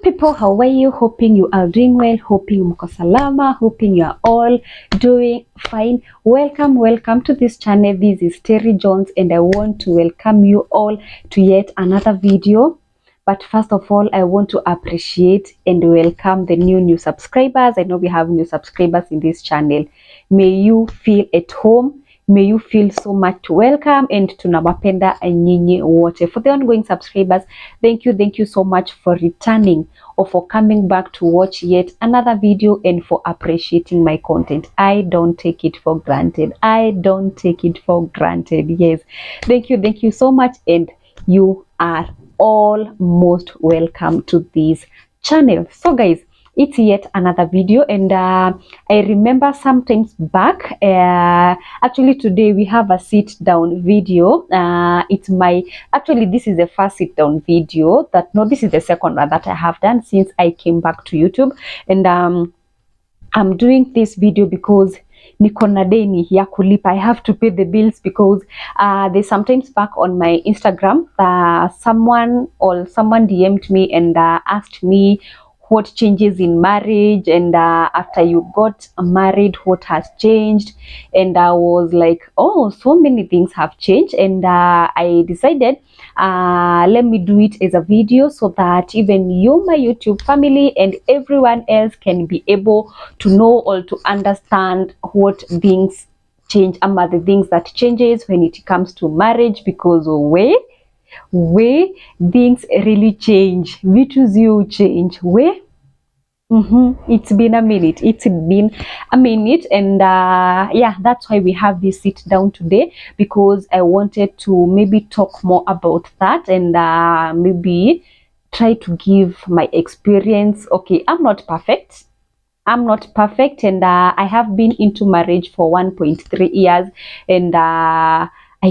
people, how are you? Hoping you are doing well, hoping mko salama, hoping you are all doing fine. Welcome to this channel. This is Terry Jones and I want to welcome you all to yet another video. But first of all, I want to appreciate and welcome the new subscribers. I know we have new subscribers in this channel. May you feel at home. May you feel so much welcome and tunawapenda nyinyi wote. For the ongoing subscribers, thank you so much for returning or for coming back to watch yet another video and for appreciating my content. I don't take it for granted. Yes, thank you so much, and you are all most welcome to this channel. So guys, it's yet another video, and I remember sometimes back, actually today we have a sit down video. This is the first sit down video this is the second one that I have done since I came back to YouTube, and I'm doing this video because niko na deni ya kulipa. I have to pay the bills because there's sometimes back on my Instagram someone DM'd me and asked me what changes in marriage, and after you got married, what has changed. And I was like, oh, so many things have changed, and I decided let me do it as a video so that even you, my YouTube family, and everyone else can be able to know or to understand what things change, the things that changes when it comes to marriage, because way things really change. Vitu ziu change. It's been a minute. And yeah, that's why we have this sit down today, because I wanted to maybe talk more about that and maybe try to give my experience. Okay, I'm not perfect, and I have been into marriage for 1.3 years, and I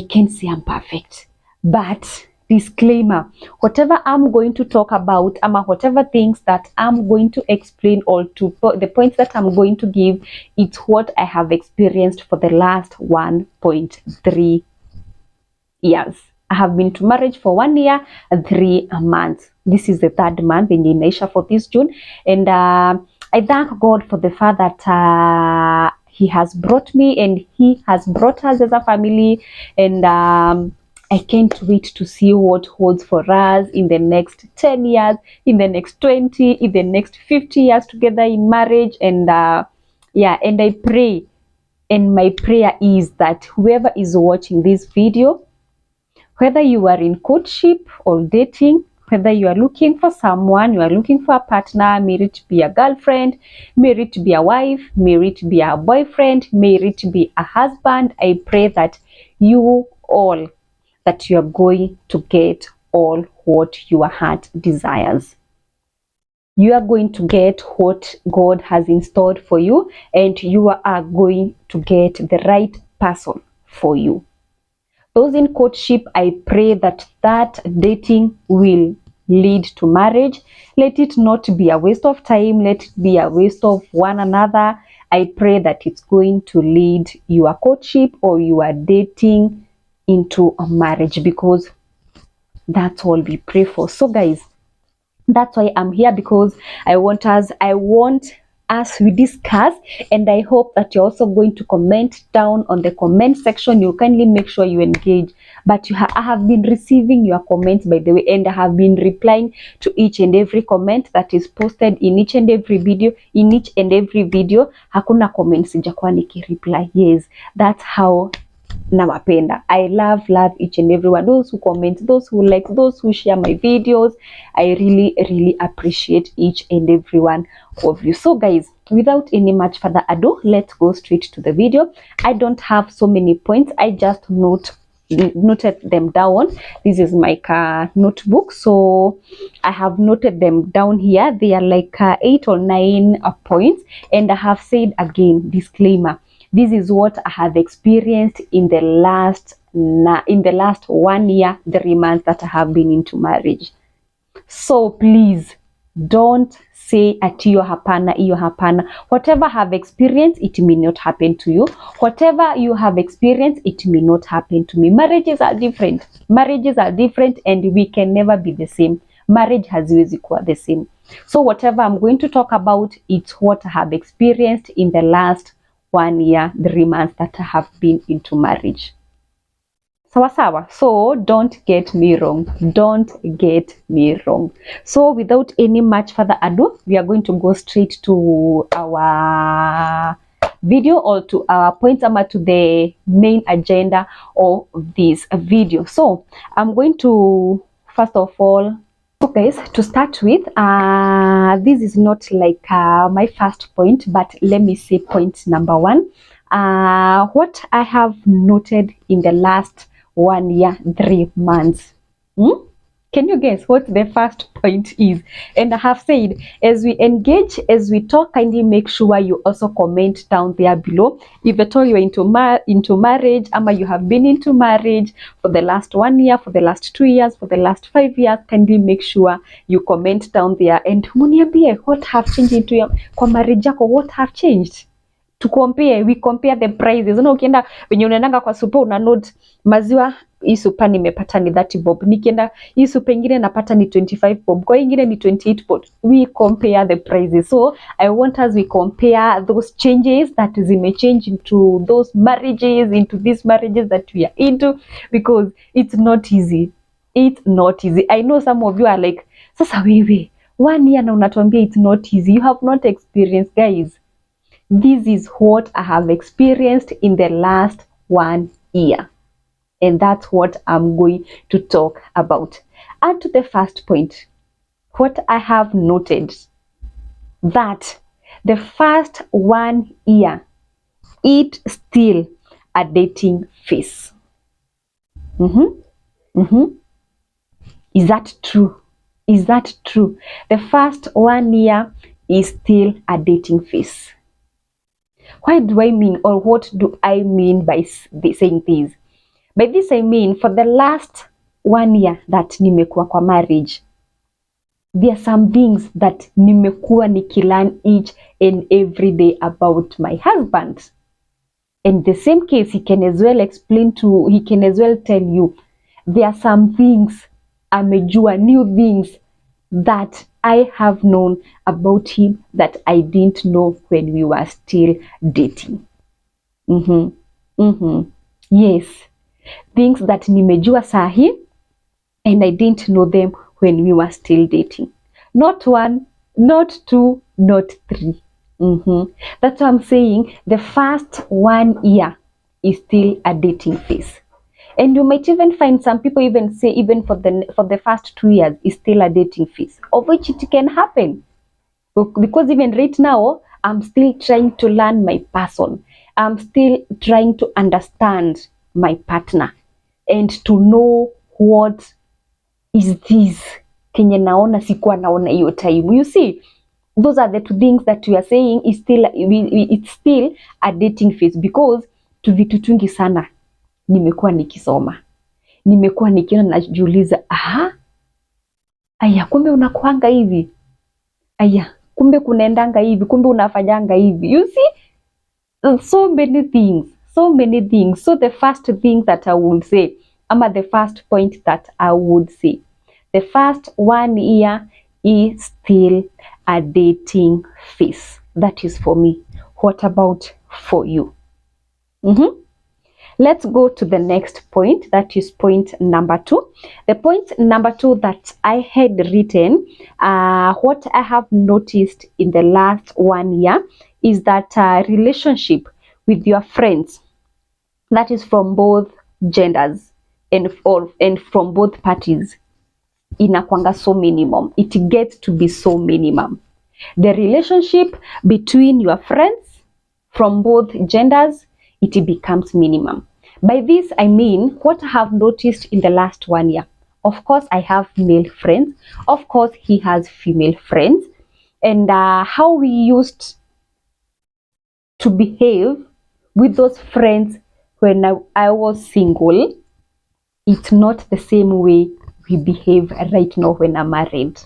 can't say I'm perfect, but disclaimer, whatever I'm going to talk about, whatever things that I'm going to explain, or to the points that I'm going to give, it's what I have experienced for the last 1.3 years. I have been to marriage for 1 year and 3 months. This is the 3rd month in Inaisha for this June, and I thank God for the fact that He has brought me and He has brought us as a family, and I can't wait to see what holds for us in the next 10 years, in the next 20, in the next 50 years together in marriage. And yeah, and I pray, and my prayer is that whoever is watching this video, whether you are in courtship or dating, whether you are looking for someone, you are looking for a partner, may it be a girlfriend, may it be a wife, may it be a boyfriend, may it be a husband, I pray that you are going to get all what your heart desires. You are going to get what God has installed for you, and you are going to get the right person for you. Those in courtship, I pray that dating will lead to marriage. Let it not be a waste of time. Let it be a waste of one another. I pray that it's going to lead your courtship or your dating into a marriage, because that's all we pray for. So guys, that's why I'm here, because I want us we discuss, and I hope that you're also going to comment down on the comment section. You kindly make sure you engage. But I have been receiving your comments, by the way, and I have been replying to each and every comment that is posted in each and every video. Hakuna comments sijakuwa nikireply. Yes, that's how nawapenda. I love each and everyone, those who comment, those who like, those who share my videos. I really appreciate each and every one of you. So guys, without any much further ado, let's go straight to the video. I don't have so many points. I just noted them down. This is my notebook, so I have noted them down here. They are like 8 or 9 points, and I have said again, disclaimer, this is what I have experienced in the last 1 year, 3 months that I have been into marriage. So please don't say atiyo hapana, iyo hapana. Whatever I have experienced, it may not happen to you. Whatever you have experienced, it may not happen to me. Marriages are different, and we can never be the same. marriage haziwezi kuwa the same. So whatever I'm going to talk about, it's what I have experienced in the last 1 year, 3 months that I have been into marriage. Sawa sawa. So don't get me wrong. Don't get me wrong. So without any much further ado, we are going to go straight to our video, or to our points, to the main agenda of this video. So I'm going to, first of all, guys, to start with, this is not like my first point, but let me say point number 1. What I have noted in the last 1 year, 3 months. Can you guess what the first point is? And I have said, as we engage, as we talk, kindly make sure you also comment down there below. If at all you're into marriage, or you have been into marriage for the last 1 year, for the last 2 years, for the last 5 years, kindly make sure you comment down there and muniambie what have changed into your kwa marriage yako, what have changed. To compare, we compare the prices. Ukienda wenye unaendanga kwa super una note maziwa, hii super nimepata ni 30 bob, nikienda hii super ingine napata ni 25 bob, kwa ingine ni 28 bob. We compare the prices. So I want us, we compare those changes that zime change into those marriages, into these marriages that we are into, because it's not easy. It's not easy. I know some of you are like, sasa wewe 1 year na unatuambia it's not easy. You have not experienced, guys. This is what I have experienced in the last 1 year. And that's what I'm going to talk about. And to the first point, what I have noted, that the first 1 year, it's still a dating phase. Is that true? Is that true? The first 1 year is still a dating phase. Why do I mean, or what do I mean by saying this? By this I mean, for the last 1 year that nimekuwa kwa marriage, there are some things that nimekuwa nikilearn each and every day about my husband. In the same case, he can as well tell you, there are some things, amejua, new things that I have known about him that I didn't know when we were still dating. Yes. Things that nimejua sahi and I didn't know them when we were still dating. Not 1, not 2, not 3. That's what I'm saying. The first 1 year is still a dating phase. And you might even find some people even say, even for the first 2 years is still a dating phase, of which it can happen. Because even right now, I'm still trying to learn my person. I'm still trying to understand my partner and to know what is this kenye naona sikuwa naona hiyo time. You see, those are the two things that we are saying is still, it's still a dating phase, because tu vitu tungi sana nimekuwa nikisoma, nimekuwa nikiona, najiuliza, aya, kumbe unakuanga hivi, aya, kumbe kunaendanga hivi, kumbe unafanyanga hivi. You see, so many things. So the first thing that I would say, the first point that I would say, the first 1 year is still a dating phase. That is for me. What about for you? Let's go to the next point. That is point number 2. The point number 2 that I had written, what I have noticed in the last 1 year is that relationship with your friends, that is from both genders and from both parties, inakwanga so minimum. It gets to be so minimum. The relationship between your friends from both genders, it becomes minimum. By this I mean, what I have noticed in the last 1 year, of course I have male friends, of course he has female friends, and how we used to behave with those friends when I was single, it's not the same way we behave right now when I'm married.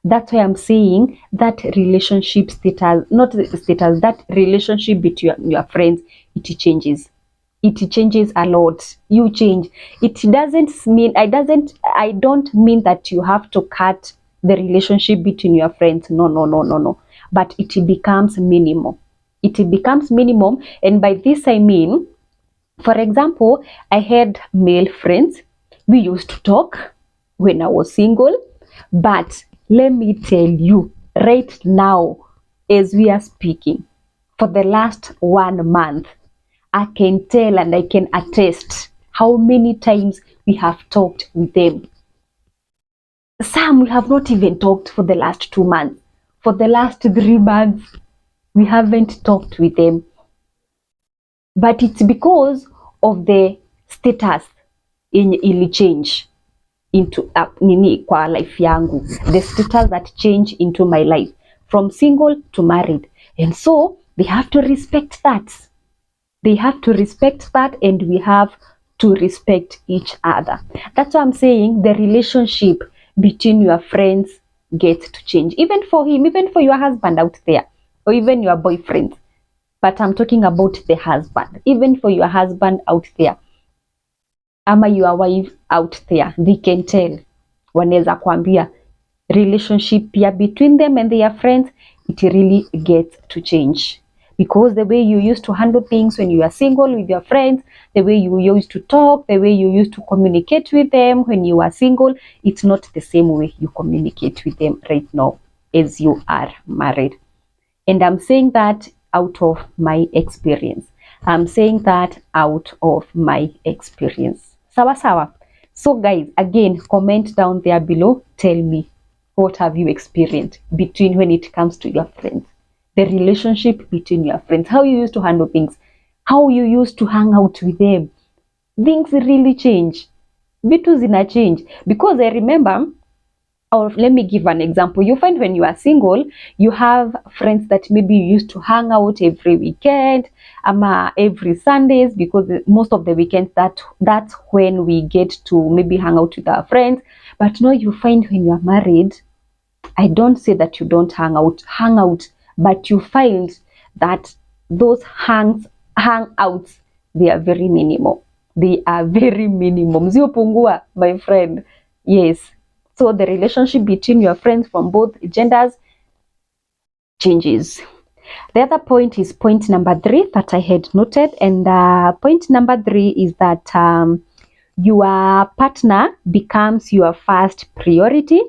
That's why I'm saying that relationship status, not status, that relationship between your friends, it changes. it changes a lot. You change. It doesn't mean, I don't mean that you have to cut the relationship between your friends. No, no, no, no, no. But it becomes minimal. It becomes minimum. And by this I mean, for example, I had male friends. We used to talk when I was single. But let me tell you, right now, as we are speaking, for the last 1 month, I can tell and I can attest how many times we have talked with them. Some we have not even talked for the last 2 months. For the last 3 months, we haven't talked with them. But it's because of the status ili change into nini kwa life yangu. The status that changed into my life from single to married. And so they have to respect that. They have to respect that, and we have to respect each other. That's why I'm saying the relationship between your friends gets to change. Even for him, even for your husband out there, or even your boyfriend. But I'm talking about the husband. Even for your husband out there, ama your wife out there, they can tell. Wanaweza kuambia relationship between them and their friends, it really gets to change. Because the way you used to handle things when you are single with your friends, the way you used to talk, the way you used to communicate with them when you are single, it's not the same way you communicate with them right now as you are married. And I'm saying that out of my experience. I'm saying that out of my experience. Sawa sawa. So guys, again, comment down there below. Tell me, what have you experienced between when it comes to your friends? The relationship between your friends. How you used to handle things. How you used to hang out with them. Things really change. Vitu zina change. Because I remember, or let me give an example. You find when you are single, you have friends that maybe you used to hang out every weekend, every Sundays, because most of the weekends that's when we get to maybe hang out with our friends. But now you find when you are married, I don't say that you don't hang out, but you find that those hangouts, they are very minimal. They are very minimum. Ziopungua, my friend. Yes. So the relationship between your friends from both genders changes. The other point is point number 3 that I had noted. And point number 3 is that your partner becomes your first priority.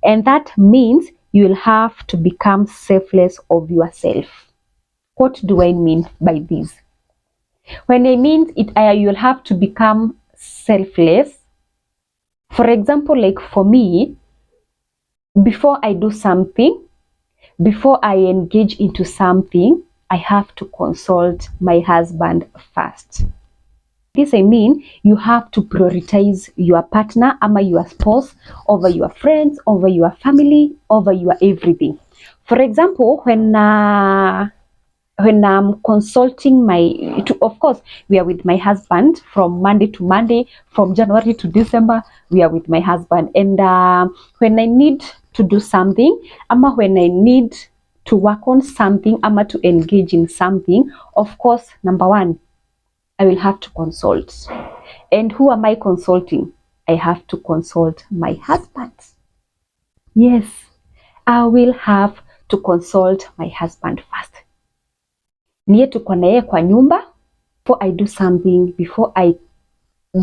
And that means you'll have to become selfless of yourself. What do I mean by this? When I mean it, you'll have to become selfless. For example, like for me, before I do something, before I engage into something, I have to consult my husband first. This I mean, you have to prioritize your partner, your spouse, over your friends, over your family, over your everything. For example, when I'm consulting of course, we are with my husband from Monday to Monday, from January to December, we are with my husband. And when I need to do something, when I need to work on something, to engage in something, of course, number 1, I will have to consult. And who am I consulting? I have to consult my husband. Yes, I will have to consult my husband first. Niye tuko na yeye kwa nyumba. Before I do something, before I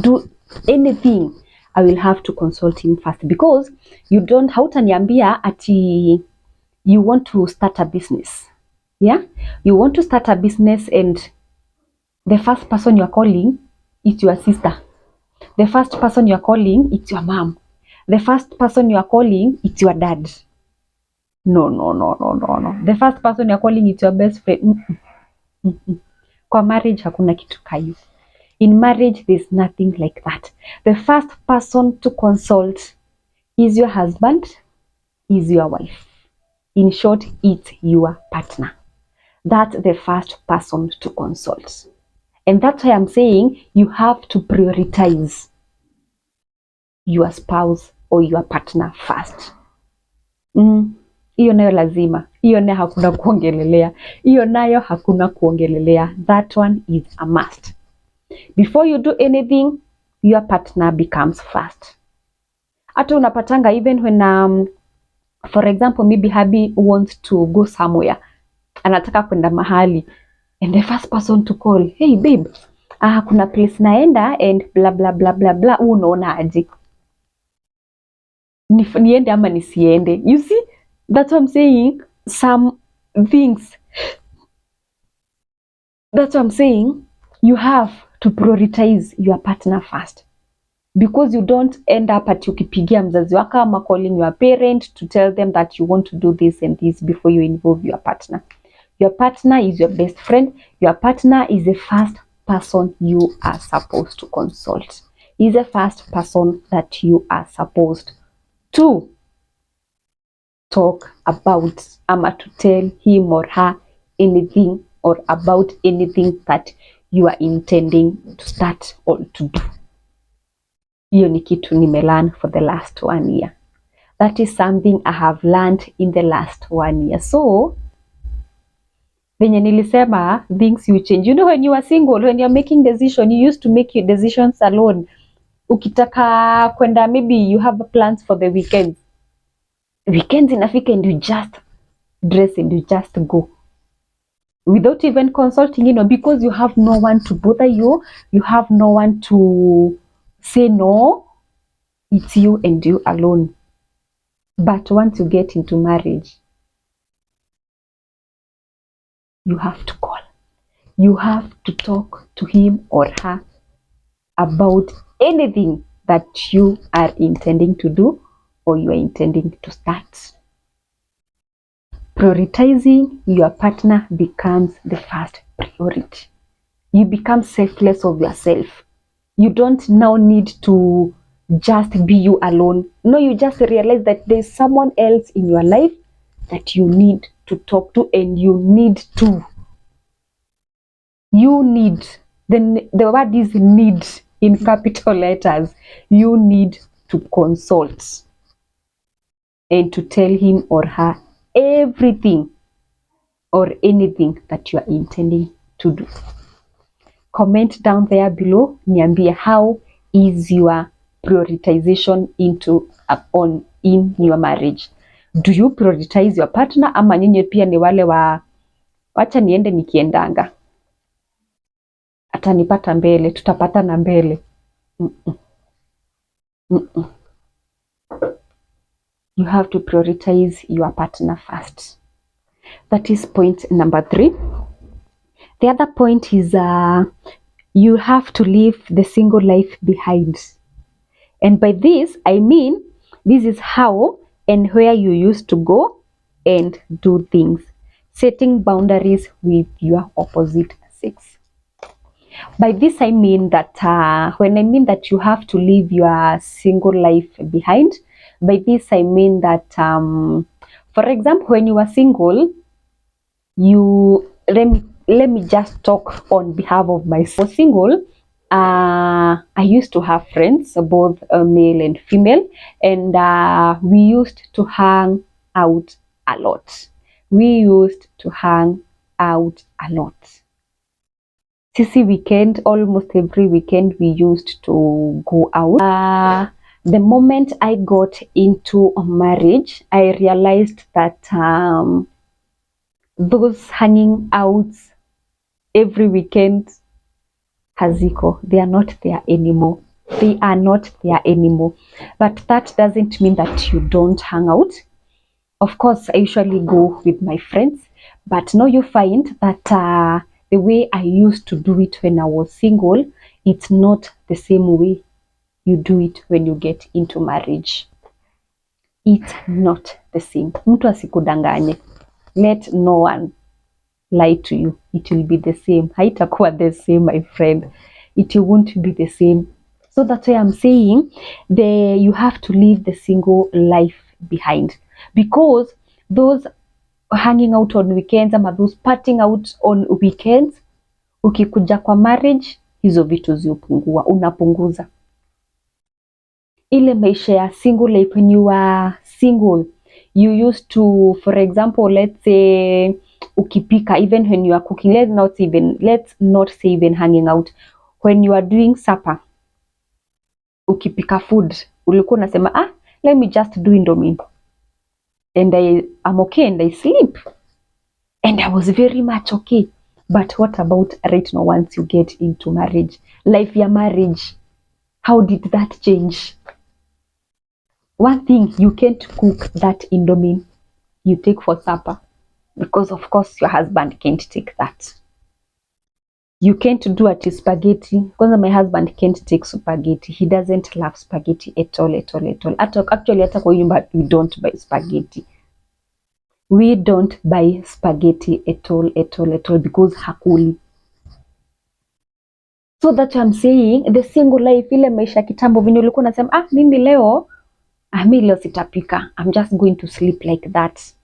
do anything, I will have to consult him first. Because hautaniambia ati you want to start a business. Yeah? You want to start a business and the first person you are calling is your sister. The first person you are calling is your mom. The first person you are calling is your dad. No. The first person you are calling is your best friend. Kwa marriage hakuna kitu kayo. In marriage there's nothing like that. The first person to consult is your husband, is your wife. In short, it's your partner. That's the first person to consult. And that's why I'm saying you have to prioritize your spouse or your partner first. Hiyo nayo lazima. Hiyo nayo hakuna kuongelelea. That one is a must. Before you do anything, your partner becomes first. Hata unapatanga even when for example maybe hubby wants to go somewhere, anataka kwenda mahali, and the first person to call, hey babe, kuna place naenda and blah blah blah blah blah, unaona aje? Niende ama nisiende? You see, that's what I'm saying. Some things, that's what I'm saying, you have to prioritize your partner first, because you don't end up at ukipigia mzazi wako ama calling your parent to tell them that you want to do this and this before you involve your partner. Your partner is your best friend. Your partner is the first person you are supposed to consult. He's the first person that you are supposed to talk about, ama to tell him or her anything or about anything that you are intending to start or to do. Hiyo ni kitu nimelearn for the last 1 year. That is something I have learned in the last 1 year. So venye nilisema, things you change. You know, when you are single, when you are making decision, you used to make your decisions alone. Ukitaka kwenda, maybe you have plans for the weekend. Weekends inafika and you just dress and you just go. Without even consulting, because you have no one to bother you. You have no one to say no. It's you and you alone. But once you get into marriage, you have to call. You have to talk to him or her about anything that you are intending to do or you are intending to start. Prioritizing your partner becomes the first priority. You become selfless of yourself. You don't now need to just be you alone. No, you just realize that there's someone else in your life that you need to talk to, and you need, the word is need in capital letters. You need to consult and to tell him or her everything or anything that you are intending to do. Comment down there below, niambie how is your prioritization in your marriage. Do you prioritize your partner, ama nyinyi pia ni wale wacha niende nikiendanga, atanipata mbele, tutapatana mbele? You have to prioritize your partner first. That is point number 3. The other point is you have to leave the single life behind. And by this, I mean, this is how and where you used to go and do things. Setting boundaries with your opposite sex. By this, I mean that when I mean that you have to leave your single life behind, by this, I mean that, for example, when you are single, let me just talk on behalf of myself. Single, I used to have friends, both male and female, and we used to hang out a lot. Sisi weekend, almost every weekend, we used to go out. The moment I got into a marriage, I realized that those hanging outs every weekend, haziko, they are not there anymore. But that doesn't mean that you don't hang out. Of course, I usually go with my friends, but now you find that the way I used to do it when I was single, it's not the same way you do it when you get into marriage. It's not the same. Mtu asikudanganye. Let no one lie to you. It will be the same. Haitakuwa the same, my friend. It won't be the same. So that's why I'm saying you have to leave the single life behind, because those hanging out on weekends ama those partying out on weekends, ukikuja kwa marriage, hizo vitu ziupungua, unapunguza. Ile maisha ya single life, when you are single, you used to, for example, let's say ukipika, even when you are cooking, let's not say even hanging out. when you are doing supper, ukipika food, ulikuwa unasema let me just do Indomie and I'm okay and I sleep and I was very much okay. But what about right now, once you get into marriage, life ya marriage, how did that change? One thing, you can't cook that Indomie you take for supper because of course your husband can't take that. You can't do a spaghetti because my husband can't take spaghetti. He doesn't love spaghetti at all. Actually, hata kwa nyumba we don't buy spaghetti. We don't buy spaghetti at all because hakuli. So that I'm saying the single life, ile maisha kitambo venye ulikuwa unasema mimi leo sitapika. I'm just going to sleep like that.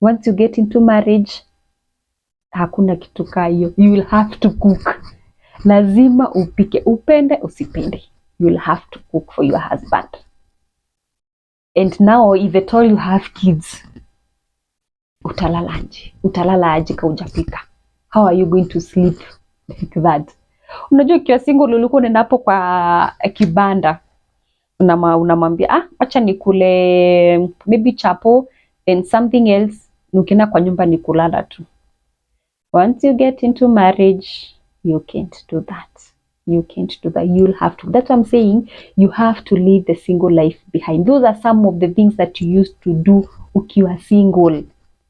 Once you get into marriage, hakuna kitu kayo. You will have to cook. Lazima upike, upende usipende. You will have to cook for your husband. And now if at all you have kids, utalala aje ka hujapika? How are you going to sleep like that? Unajua ukiwa single ulikuwa unaenda hapo kwa kibanda, unamwambia acha nikule maybe chapo and something else, ukienda kwa nyumba ni kulala tu. Once you get into marriage, you can't do that. You'll have to. That's what I'm saying. You have to leave the single life behind. Those are some of the things that you used to do ukiwa single.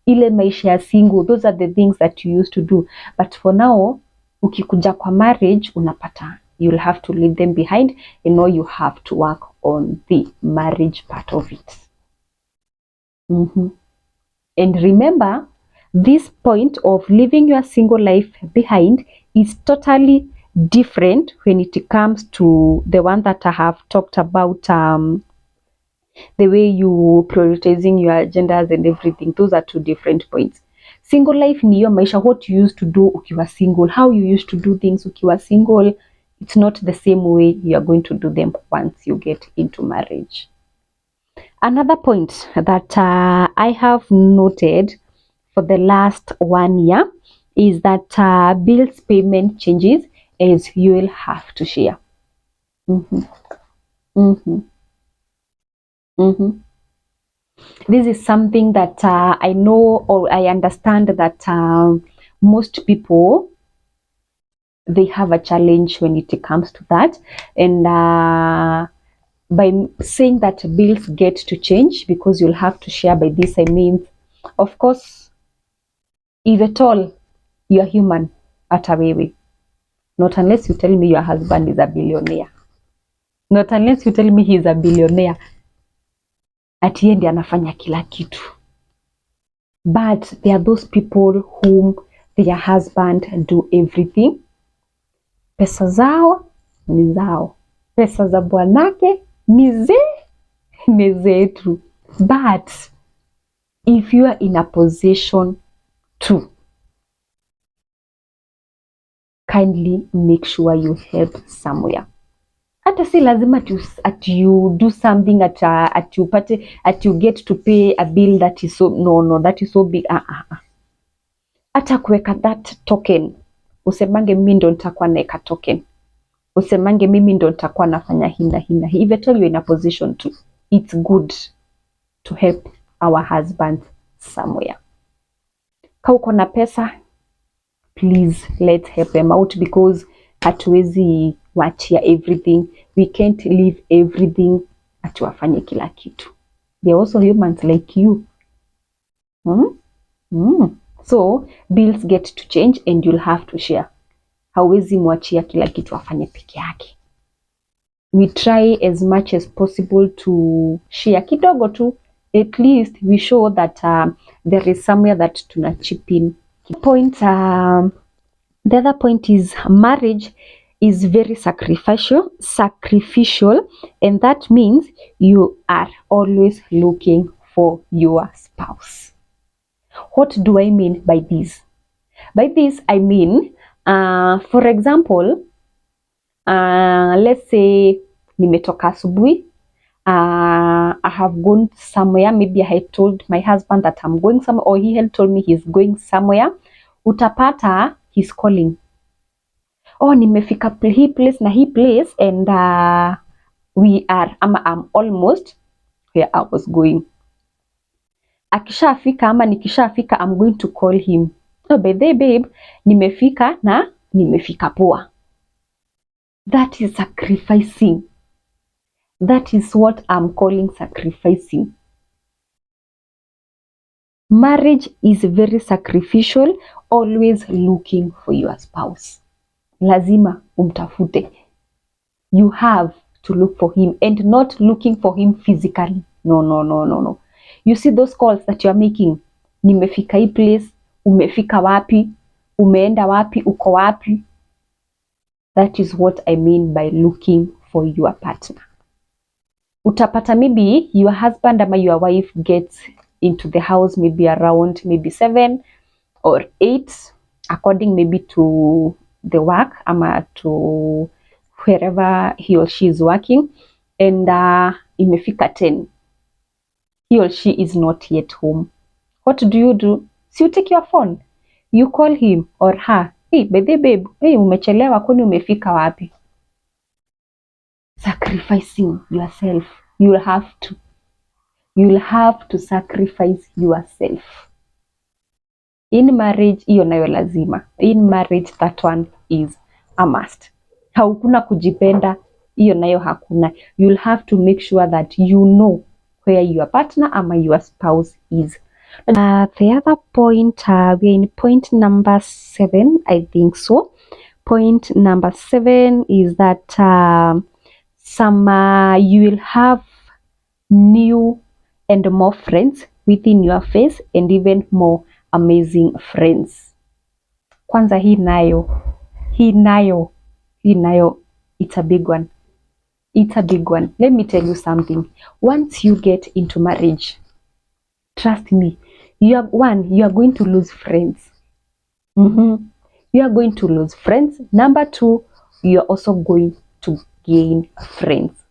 Ile maisha ya single, those are the things that you used to do. But for now, ukikuja kwa marriage, unapata. You'll have to leave them behind and now you have to work on the marriage part of it. And remember, this point of leaving your single life behind is totally different when it comes to the one that I have talked about, the way you prioritizing your agendas and everything. Those are two different points. Single life ni hiyo maisha, what you used to do ukiwa single, how you used to do things ukiwa single. It's not the same way you are going to do them once you get into marriage. Another point that I have noted for the last 1 year is that bills payment changes as you will have to share. This is something that I know, or I understand that most people, they have a challenge when it comes to that. And by saying that bills get to change because you'll have to share, by this I mean, of course, if at all you're human, hata wewe, not unless you tell me your husband is a billionaire, not unless you tell me he's a billionaire, ati yeye ndiye anafanya kila kitu. But there are those people whom their husband do everything. Pesa zao ni zao, pesa za bwanake ni zetu. But if you are in a position to, kindly make sure you help somewhere. Hata si lazima at you do something at you get to pay a bill that is so that is so big. Hata kuweka that token, usemange mimi ndo nitakuwa naeka token, usemange mimi ndo nitakuwa nafanya hina. If at all you're in a position to, it's good to help our husbands somewhere. Ka uko na pesa, please let's help them out, because hatuwezi wachia everything. We can't leave everything atuwafanye kila kitu. They're also humans like you. So bills get to change and you'll have to share. Hauwezi mwachia kila kitu afanye peke yake. We try as much as possible to share kidogo tu. At least we show that there is somewhere that tuna chip in. The other point is marriage is very sacrificial, and that means you are always looking for your spouse. What do I mean by this? By this I mean, for example, let's say nimetoka asubuhi, I have gone somewhere. Maybe I had told my husband that I'm going somewhere, or he had told me he's going somewhere. Utapata he's calling. oh, nimefika hii place na hii place and we are I'm almost where I was going. Akishafika ama nikishafika, I'm going to call him, oh, by the babe, nimefika na nimefika poa. That is sacrificing. That is what I'm calling sacrificing. Marriage is very sacrificial. Always looking for your spouse. Lazima umtafute. You have to look for him and not looking for him physically. No. You see those calls that you are making. Nimefika hii place, umefika wapi, umeenda wapi, uko wapi. That is what I mean by looking for your partner. Utapata maybe your husband ama your wife gets into the house maybe around maybe 7 or 8, according maybe to the work ama to wherever he or she is working, and imefika 10, he or she is not yet home. What do? So you take your phone, you call him or her, hey babe, hey, umechelewa, kwani umefika wapi? Sacrificing yourself. You'll have to sacrifice yourself. In marriage, hiyo nayo lazima. In marriage, that one is a must. Haukuna kujipenda, hiyo nayo hakuna. You'll have to make sure that you know where your partner ama your spouse is. The other point, we're in point number 7, I think so. Point number 7 is that you will have new and more friends within your face and even more amazing friends. Kwanza hii nayo, it's a big one. It's a big one. Let me tell you something. Once you get into marriage, trust me, you are going to lose friends. You are going to lose friends. Number 2, you are also going to gain friends.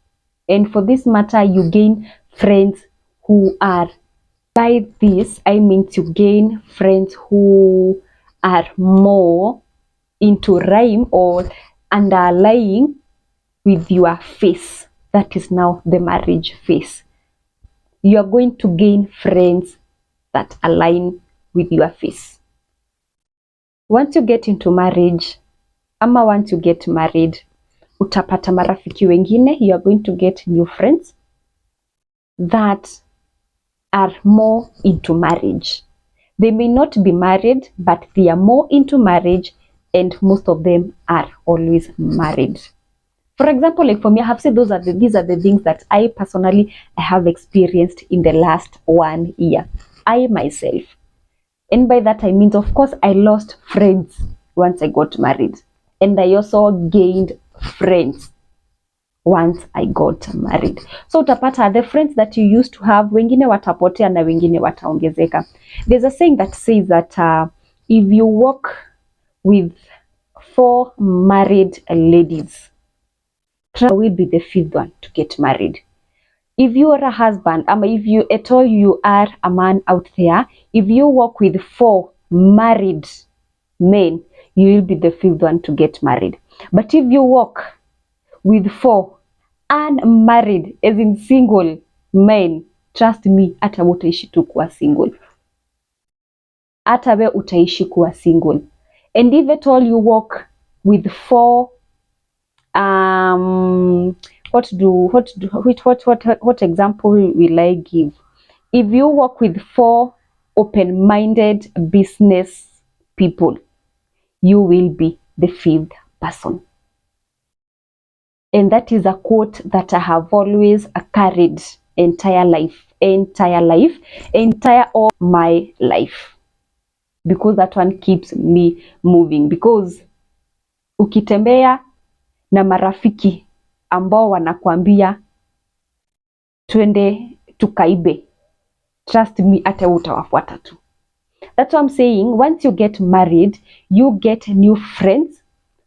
And for this matter, you gain friends who are, by this, I mean to gain friends who are more into rhyme or underlying with your face. That is now the marriage phase. You are going to gain friends that align with your face. Once you get into marriage, ama once you get married, utapata marafiki wengine. You are going to get new friends that are more into marriage. They may not be married, but they are more into marriage, and most of them are always married. For example, like for me, I have said these are the things that I personally have experienced in the last 1 year. I myself. And by that I mean, of course, I lost friends once I got married. And I also gained friends once I got married. So utapata the friends that you used to have, wengine watapotea na wengine wataongezeka. There's a saying that says that if you walk with 4 married ladies, try will be the 5th one to get married. If you are a husband, if you at all you are a man out there, if you walk with 4 married men, you will be the 5th one to get married. But if you walk with 4 unmarried, as in single men, trust me, hata we utaishi tu kuwa single. Hata we utaishi kuwa single. And if at all you walk with 4 what example will I give? If you work with 4 open-minded business people, you will be the 5th person. And that is a quote that I have always carried entire all my life, because that one keeps me moving. Because ukitembea na marafiki ambao wanakuambia twende tukaibe, trust me, hata utawafuata tu. That's what I'm saying. Once you get married, you get new friends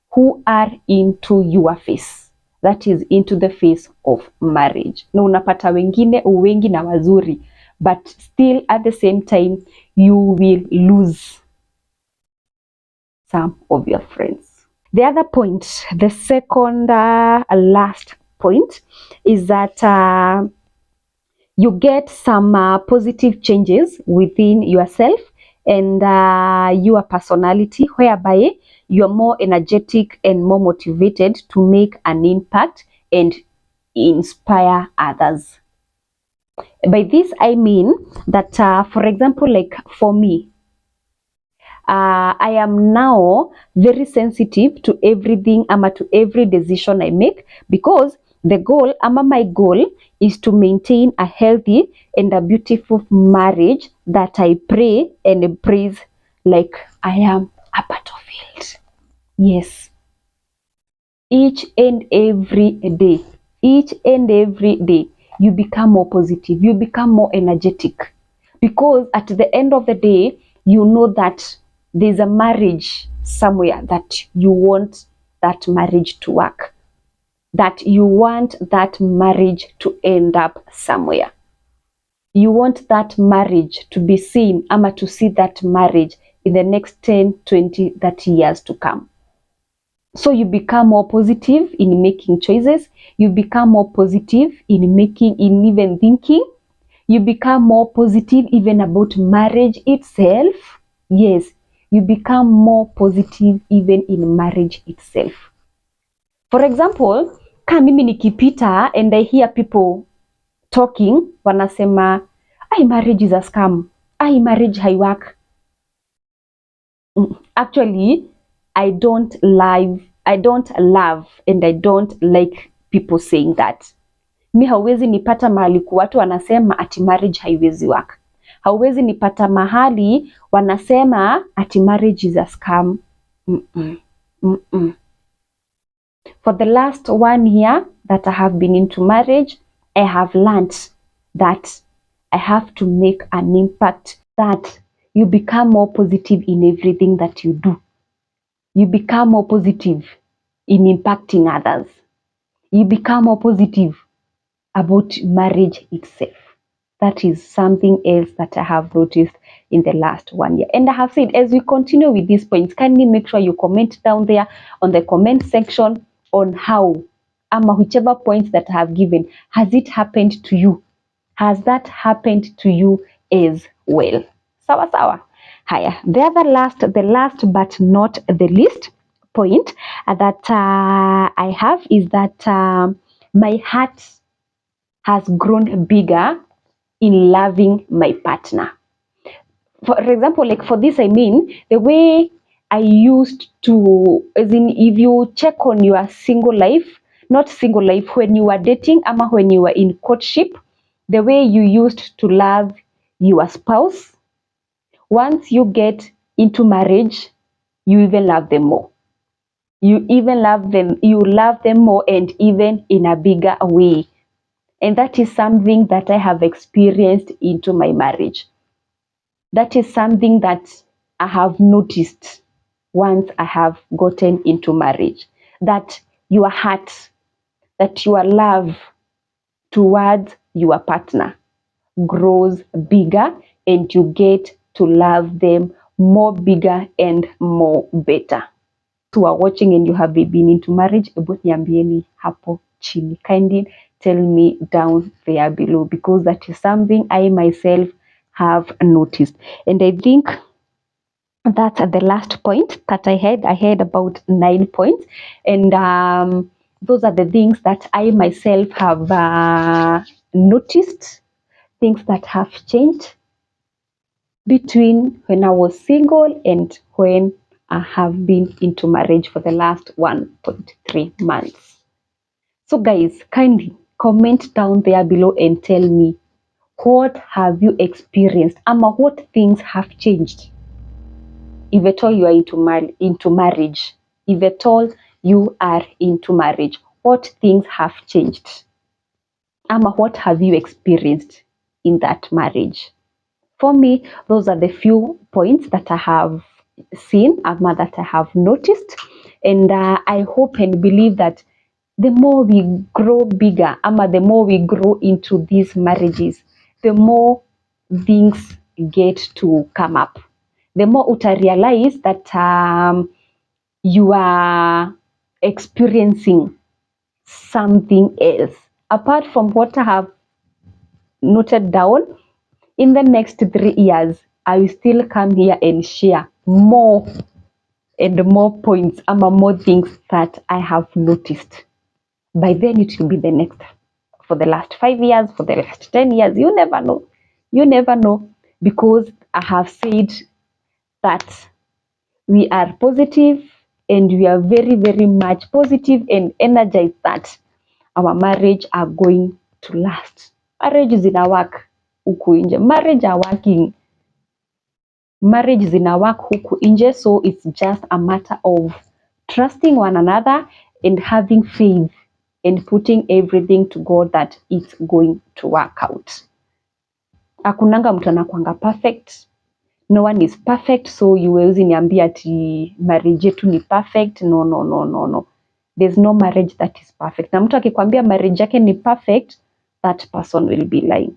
who are into your face. That is into the face of marriage. Na unapata wengine wengi na wazuri, but still at the same time you will lose some of your friends. The other point, the second last point, is that you get some positive changes within yourself and your personality, whereby you're more energetic and more motivated to make an impact and inspire others. By this, I mean that, for example, like for me, I am now very sensitive to everything, to every decision I make, because the goal, my goal is to maintain a healthy and a beautiful marriage that I pray and praise like I am a battlefield. Yes. Each and every day, you become more positive, you become more energetic, because at the end of the day, you know that there's a marriage somewhere that you want that marriage to work, that you want that marriage to end up somewhere. You want that marriage to be seen, to see that marriage in the next 10, 20, 30 years to come. So you become more positive in making choices. You become more positive in even thinking. You become more positive even about marriage itself. Yes, you become more positive even in marriage itself. For example, kama mimi nikipita and I hear people talking, wanasema, marriage is a scam. Marriage haiwork. Actually, I don't love and I don't like people saying that. Mi hauwezi nipata mahali watu wanasema ati marriage haiwezi work. Hauwezi nipata mahali wanasema ati marriage is a scam. For the last 1 year that I have been into marriage, I have learned that I have to make an impact, that you become more positive in everything that you do. You become more positive in impacting others. You become more positive about marriage itself. That is something else that I have noticed in the last 1 year. And I have said, as we continue with these points, kindly make sure you comment down there on the comment section on how, whichever points that I have given, has it happened to you? Has that happened to you as well? Sawa sawa. Haya, the last but not the least point that I have is that my heart has grown bigger in loving my partner. For example, like for this, I mean, the way I used to, as in, if you check on your single life, not single life, when you were dating, when you were in courtship, the way you used to love your spouse, once you get into marriage, you even love them more. You love them more, and even in a bigger way. And that is something that I have experienced into my marriage. That is something that I have noticed once I have gotten into marriage. That your heart, that your love towards your partner grows bigger, and you get to love them more bigger and more better. Who are watching and you have been into marriage, niambieni hapo chini. Kindly tell me down there below, because that is something I myself have noticed. And I think that's the last point that I had. I had about 9 points, and those are the things that I myself have noticed, things that have changed between when I was single and when I have been into marriage for the last 1.3 months. So guys, kindly comment down there below and tell me, what have you experienced? What things have changed? If at all you are into marriage, if at all you are into marriage, what things have changed? What have you experienced in that marriage? For me, those are the few points that I have seen, that I have noticed. And I hope and believe that the more we grow bigger, the more we grow into these marriages, the more things get to come up. The more uta realize that you are experiencing something else apart from what I have noted down. In the next 3 years, I will still come here and share more and more points and more things that I have noticed. By then it will be the next. For the last 5 years, for the last 10 years, you never know. You never know, because I have said that we are positive and we are very, very much positive and energized that our marriage are going to last. Marriage is in a work huku nje. Marriage are working. Marriage is in a work huku nje, so it's just a matter of trusting one another and having faith and putting everything to God that it's going to work out. Hakunanga mtu anakuanga perfect. No one is perfect, so you huwezi niambia ati marriage yetu ni perfect. No. There's no marriage that is perfect. Na mtu akikwambia marriage yake ni perfect, that person will be lying.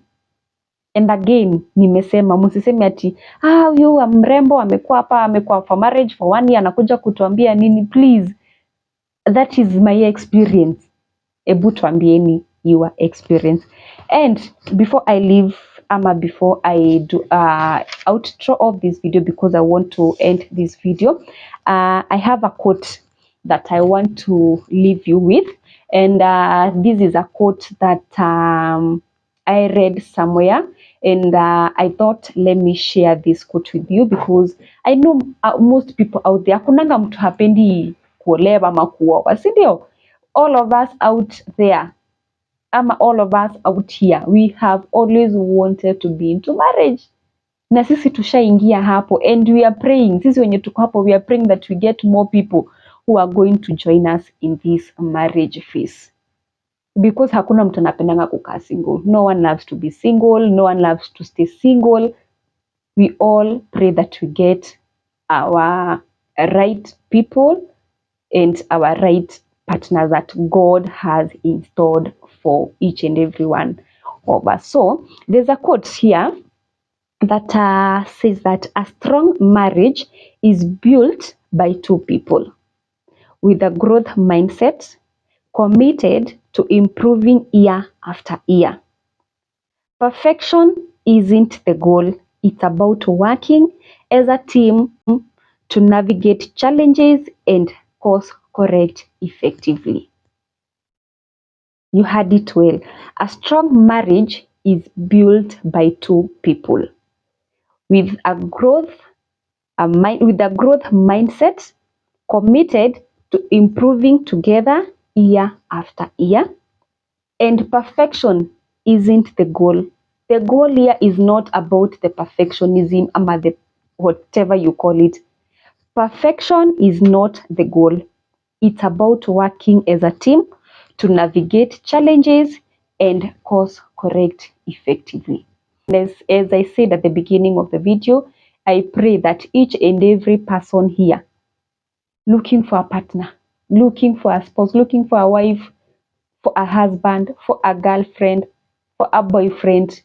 And again, nimesema msiseme ati huyu mrembo amekuwa hapa, amekuwa for marriage for 1 year, anakuja kutuambia nini. Please, that is my experience. Ebu tuambieni your experience. And before I leave, before I do outro of this video, because I want to end this video, I have a quote that I want to leave you with. And this is a quote that I read somewhere, and I thought, let me share this quote with you, because I know most people out there, kunanga mtu hapendi kuolewa ama kuoa, si ndio? All of us out there, all of us out here, we have always wanted to be into marriage. Na sisi tushaingia hapo, and we are praying, sisi wenye tuko hapo, we are praying that we get more people who are going to join us in this marriage phase. Because hakuna mtu anapendanga kukaa single. No one loves to be single. No one loves to stay single. We all pray that we get our right people and our right partners that God has installed for each and every one of us. So there's a quote here that says that a strong marriage is built by 2 people with a growth mindset, committed to improving year after year. Perfection isn't the goal. It's about working as a team to navigate challenges and course correct effectively. You heard it well. A strong marriage is built by 2 people with a growth mindset, committed to improving together year after year. And perfection isn't the goal. The goal here is not about the perfectionism, the whatever you call it. Perfection is not the goal. It's about working as a team to navigate challenges and course correct effectively. As I said at the beginning of the video, I pray that each and every person here looking for a partner, looking for a spouse, looking for a wife, for a husband, for a girlfriend, for a boyfriend,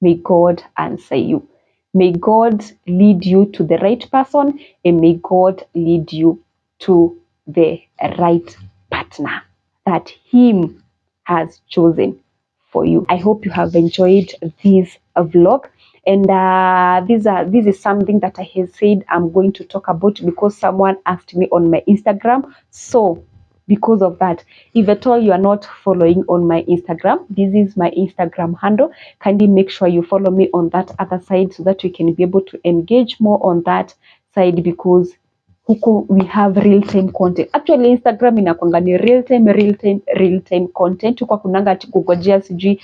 may God answer you. May God lead you to the right person, and may God lead you to the right partner that Him has chosen for you. I hope you have enjoyed this vlog. And this is something that I have said I'm going to talk about because someone asked me on my Instagram. So because of that, if at all you are not following on my Instagram, this is my Instagram handle. Kindly make sure you follow me on that other side so that we can be able to engage more on that side, because huko we have real-time content. Actually Instagram inakwanga ni real-time content. Huko kunanga ati kugojea sijui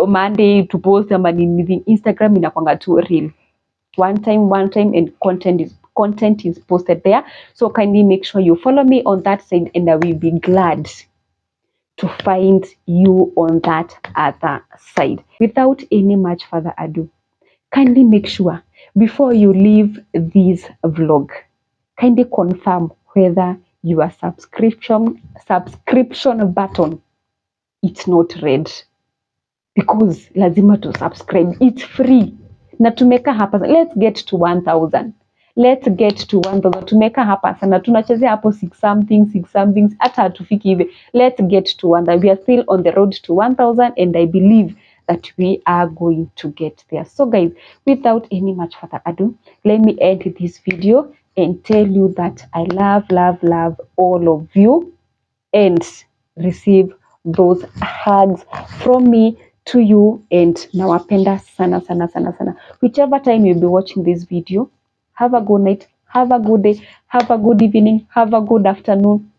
Monday to post ama nini. Instagram inakwanga tu real. One time, and content is posted there. So kindly make sure you follow me on that side, and I will be glad to find you on that other side. Without any much further ado, kindly make sure before you leave this vlog, kindly confirm whether your subscription button it's not red, because lazima to subscribe. It's free. Na tumeka hapa, let's get to 1,000. let's get to 1000. Tumeka hapa sana, tunachezea hapo 6 something hata hatufiki hivi. Let's get to 1000. We are still on the road to 1000, and I believe that we are going to get there. So guys, without any much further ado, let me end this video and tell you that I love all of you, and receive those hugs from me to you, and nawapenda sana sana sana sana. Whichever time you'll be watching this video, have a good night, have a good day, have a good evening, have a good afternoon,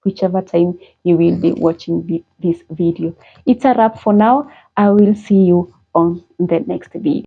whichever time you will be watching this video. It's a wrap for now. I will see you on the next video.